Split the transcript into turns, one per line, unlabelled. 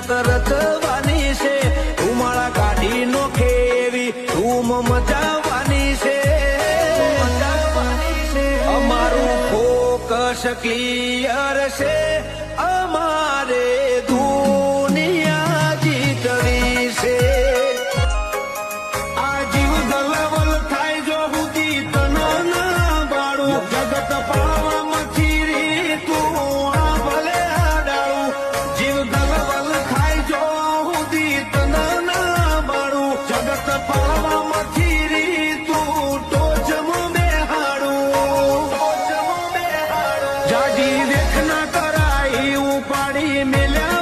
નાટક રચવાની છે, ધુમાળા કાઢી નોખે એવી ધૂમ મચાવવાની છે, અમારું ફોકસ ક્લિયર છે, અમારે દુનિયા જીતવી છે. આ જીવ ગલવલ થાય જો હુદી તનો ના બાળું, જગત પાવામાં રી તું આ ભલે આડાળું. જીવ ગલવલ થાય જો હુદી તનો ના બાળું, જગત પાવામાં રી તું ટોચમ બેહાડું. જાજી વેખ ના કરાઈ ઉપાડી મેલ્યા